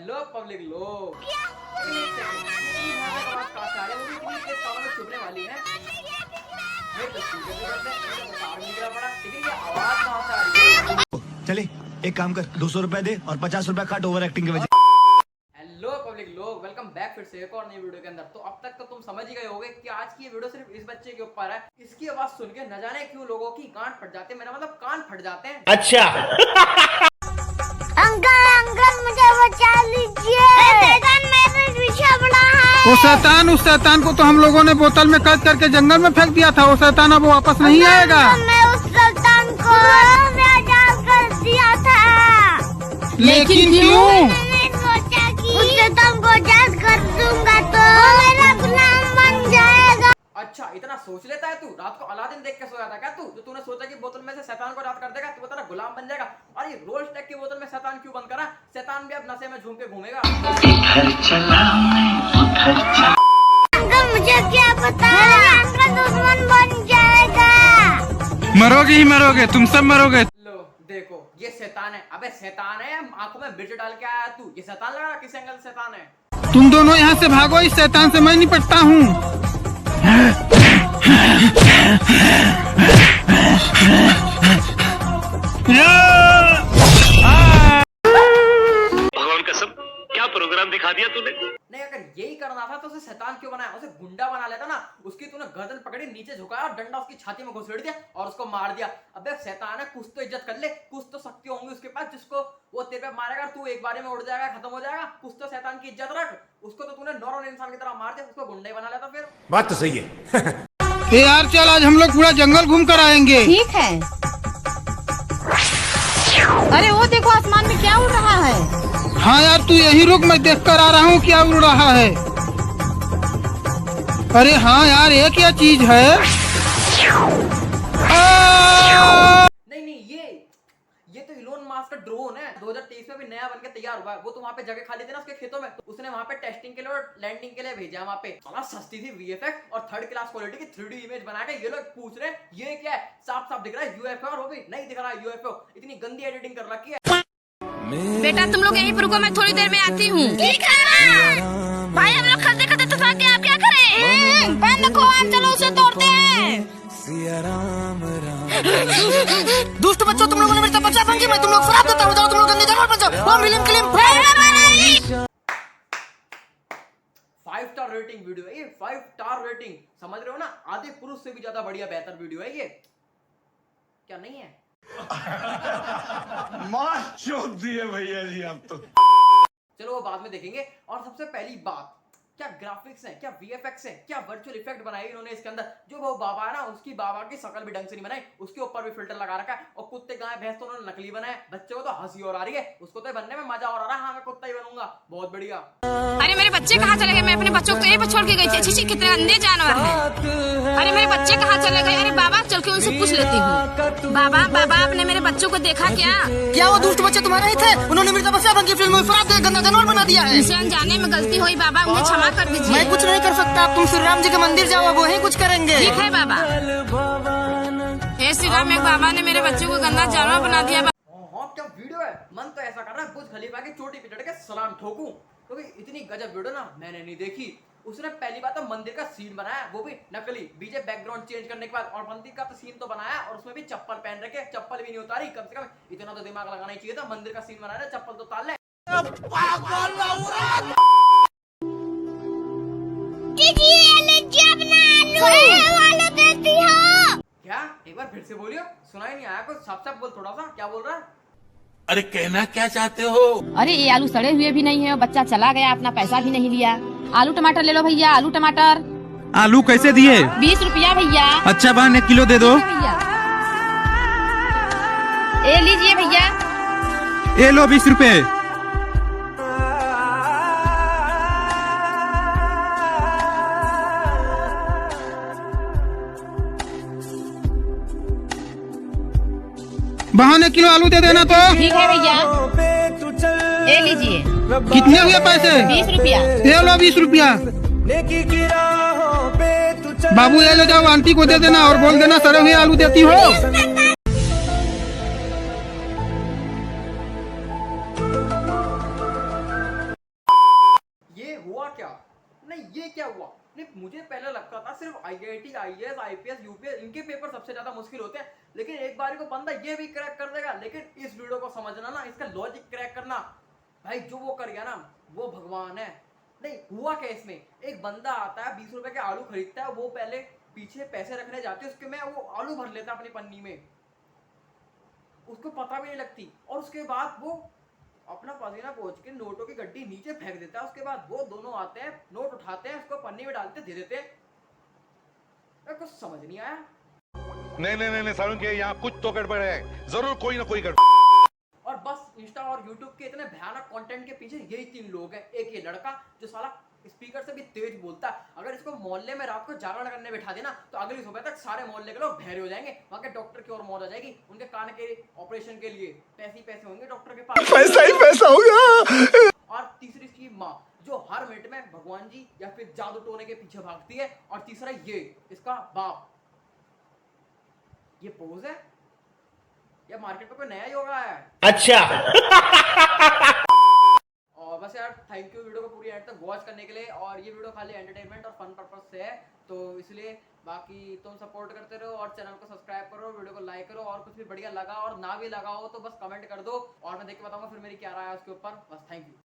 Hello public लोग, छुपने वाली है। आवाज कहाँ से आ रही है? चले एक काम कर, 200 रुपए दे और 50 रुपए काट ओवर एक्टिंग की वजह। हेलो पब्लिक लोग, वेलकम बैक फिर से एक और नई वीडियो के अंदर। तो अब तक तो तुम समझ ही गए होगे कि आज की ये वीडियो सिर्फ इस बच्चे के ऊपर है। इसकी आवाज सुन के न जाने क्यों लोगों की गांठ फट जाते हैं, मेरा मतलब कान फट जाते हैं। अच्छा अंकल अंकल मुझे बचा लीजिए, शैतान मेरे पीछे पड़ा है। उस शैतान को तो हम लोगों ने बोतल में कैद करके जंगल में फेंक दिया था। वो शैतान अब वापस नहीं आएगा। मैं उस शैतान को आजाद कर दिया था, लेकिन क्यों? मैंने सोचा कि उस शैतान को आजाद कर दूंगा तो मेरा गुलाम बन जाएगा। अच्छा, इतना सोच लेता है तू? रात को अलादीन देख के सोया था क्या तू? जो तूने सोचा कि बोतल में से शैतान को रात कर देगा तो वो तेरा गुलाम बन जाएगा। और ये रोल्स टेक की बोतल में शैतान क्यों बंद करा? शैतान भी अब नशे में झूम के घूमेगा। अंकल मुझे क्या पता, अंकल दुश्मन बन जाएगा। मरोगे ही मरोगे, तुम सब मरोगे। लो देखो, ये शैतान है। अबे शैतान है, आंखों में मिर्च डाल के आया तू। ये शैतान लग रहा? किस एंगल से शैतान है? तुम दोनों यहाँ से भागो, इस शैतान से मैं निपटता हूँ। भगवान कसम, क्या प्रोग्राम दिखा दिया तूने। नहीं, अगर यही करना था तो उसे शैतान क्यों बनाया? उसे गुंडा बना लेता ना। उसकी तूने गर्दन पकड़ी, नीचे झुकाया और डंडा उसकी छाती में घुसेड़ दिया और उसको मार दिया। अबे शैतान है, कुछ तो इज्जत कर ले, कुछ तो शक्ति होंगी उसके पास जिसको वो तेरे पे मारेगा, तू एक बारे में उड़ जाएगा, खत्म हो जाएगा। कुछ तो शैतान की इज्जत रख। उसको तो तूने नॉर्मल इंसान की तरह मार दिया, उसको गुंडा ही बना लेता फिर। बात तो सही है। ए यार चल, आज हम लोग पूरा जंगल घूम कर आएंगे। ठीक है। अरे वो देखो, आसमान में क्या उड़ रहा है। हाँ यार तू यही रुक, मैं देख कर आ रहा हूँ क्या उड़ रहा है। अरे हाँ यार, ये क्या चीज है? नहीं नहीं, ये तो इलोन मास्क का ड्रोन है। 2023 में भी नया बन के तैयार हुआ है। वो तो वहाँ पे जगह खाली थी ना उसके खेतों में, तो उसने वहाँ पे टेस्टिंग के लिए और लैंडिंग के लिए भेजा। वहाँ पे साला सस्ती थी VFX और थर्ड क्लास क्वालिटी की 3D इमेज बना के ये लोग पूछ रहे ये क्या है? साफ साफ दिख रहा है UFO, और वो भी नहीं दिख रहा है UFO। इतनी गंदी एडिटिंग कर रखी है। बेटा तुम लोग यहीं पर रुको, मैं थोड़ी देर में आती हूँ। ठीक है भाई, हम लोग खरीदते खरीदते तो आगे आप क्या करें? बंद को आम, चलो उसे तोड़ते हैं। दुष्ट बच्चों, तुम लोगों ने मेरी तपस्या भंगी, मैं तुम लोग श्राप देता हूँ। जाओ तुम लोग गंदे जानवर बन जाओ। ओम ह्रीम क्लीम। 5 स्टार रेटिंग वीडियो है ये, 5 स्टार रेटिंग। समझ रहे हो ना? आधे पुरुष से भी ज्यादा बढ़िया बेहतर वीडियो है ये। क्या नहीं है? मार चोट दिए भैया जी आप तो। चलो वो बाद में देखेंगे। और सबसे पहली बात, क्या ग्राफिक्स है, क्या VFX है, क्या वर्चुअल इफेक्ट बनाए इन्होंने इसके अंदर। जो वो बाबा है ना, उसकी बाबा की शक्ल भी ढंग से नहीं बनाई, उसके ऊपर भी फिल्टर लगा रखा है। और कुत्ते गाय भैंस तो उन्होंने नकली बनाए। बच्चे को तो हंसी और आ रही है, उसको तो बनने में मजा और आ रहा है। हाँ मैं कुत्ता ही बनूंगा, बहुत बढ़िया। अरे मेरे बच्चे कहाँ चले गए? मैं अपने बच्चों को यहीं पर छोड़ के गई थी। छी, कितने गंदे जानवर हैं। अरे मेरे बच्चे कहाँ चले गए? अरे बाबा, चल के उनसे पूछ लेती हूँ। बाबा बाबा, आपने मेरे बच्चों को देखा क्या? क्या वो दुष्ट बच्चे तुम्हारे ही थे? उन्होंने मेरी तपस्या भंगी, फिल्म में श्राप दे गंदा जानवर बना दिया है। इसे अनजाने में गलती हुई बाबा, उन्हें क्षमा कर दीजिए। मैं कुछ नहीं कर सकता, तुम श्री राम जी के मंदिर जाओ, वो ही कुछ करेंगे। ठीक है बाबा। हे श्री राम, एक बाबा ने मेरे बच्चों को गंदा जानवर बना दिया। हाँ क्या वीडियो है। मन तो ऐसा कर रहा है बुर्ज खलीफा की चोटी पे चढ़ के सलाम ठोकूं, क्योंकि इतनी गजब वीडियो ना मैंने नहीं देखी। उसने पहली बात तो मंदिर का सीन बनाया, वो भी नकली, बीजे बैकग्राउंड चेंज करने के बाद। और मंदिर का तो सीन तो बनाया और उसमें भी चप्पल पहन रखे, चप्पल भी नहीं उतारी। कम से कम इतना तो दिमाग लगाना ही चाहिए था। मंदिर का सीन बनाया, चप्पल तो उतार ले। क्या एक बार फिर से बोलियो, सुनाई नहीं आया कुछ। साफ साफ बोल, थोड़ा सा। क्या बोल रहा है? अरे कहना क्या चाहते हो? अरे ये आलू सड़े हुए भी नहीं है, बच्चा चला गया, अपना पैसा भी नहीं लिया। आलू टमाटर ले लो भैया, आलू टमाटर। आलू कैसे दिए? 20 रुपया भैया। अच्छा बहन, 1 किलो दे दो। भैया ये लीजिए भैया। ये लो 20 रुपए। बहन 1 किलो आलू दे देना तो। ठीक है भैया, ये लीजिए। कितने हुए पैसे? 20 रुपया। ये लो 20 रुपया। बाबू ये ले जाओ, आंटी को दे देना और बोल देना सड़े हुए आलू देती हो। क्या? नहीं ये क्या हुआ? नहीं मुझे पहले लगता था सिर्फ IIT, IAS, IPS, UPS इनके पेपर सबसे ज्यादा मुश्किल होते हैं, लेकिन एक बार को बंदा ये भी क्रैक कर देगा। लेकिन इस वीडियो को समझना ना, इसका लॉजिक क्रैक करना, भाई जो वो कर गया ना वो भगवान है। नहीं हुआ क्या इसमें, एक बंदा आता है 20 रुपए के आलू खरीदता है, वो पहले पीछे पैसे रखने जाते हैं उसके में, वो आलू भर लेता है अपनी पन्नी में, उसको पता भी नहीं लगती, और उसके बाद वो अपना पसीना पोंछ के नोटों की गड्डी नीचे फेंक देता है। उसके बाद वो दोनों आते हैं, नोट उठाते हैं, उसको पन्नी में डालते दे देते हैं। कुछ समझ नहीं आया। नहीं सारुण के यहाँ कुछ तो गड़बड़ है, जरूर कोई ना कोई गड़बड़। और बस इंस्टा और यूट्यूब के इतने भयानक कंटेंट के पीछे यही 3 लोग हैं। एक ये लड़का जो साला स्पीकर से भी तेज बोलता है, अगर इसको मोहल्ले में रात को जागरण करने बैठा देना तो अगली सुबह तक सारे मोहल्ले के लोग बहरे हो जाएंगे। वहां के डॉक्टर की और मौत आ जाएगी, उनके कान के ऑपरेशन के लिए पैसे ही पैसे होंगे डॉक्टर के पास, पैसा ही पैसा होगा। और तीसरी इसकी माँ जो हर मिनट में भगवान जी या फिर जादू टोने के पीछे भागती है, और तीसरा ये इसका बाप। ये पोज है या मार्केट में कोई नया योगा है? अच्छा। और बस यार थैंक यू वीडियो को पूरी एंड तक वॉच करने के लिए। और ये वीडियो खाली एंटरटेनमेंट और फन पर्पस से है, तो इसलिए बाकी तुम सपोर्ट करते रहो और चैनल को सब्सक्राइब करो, वीडियो को लाइक करो, और कुछ भी बढ़िया लगा और ना भी लगा हो तो बस कमेंट कर दो, और मैं देख के बताऊंगा फिर मेरी क्या राय है उसके ऊपर। बस थैंक यू।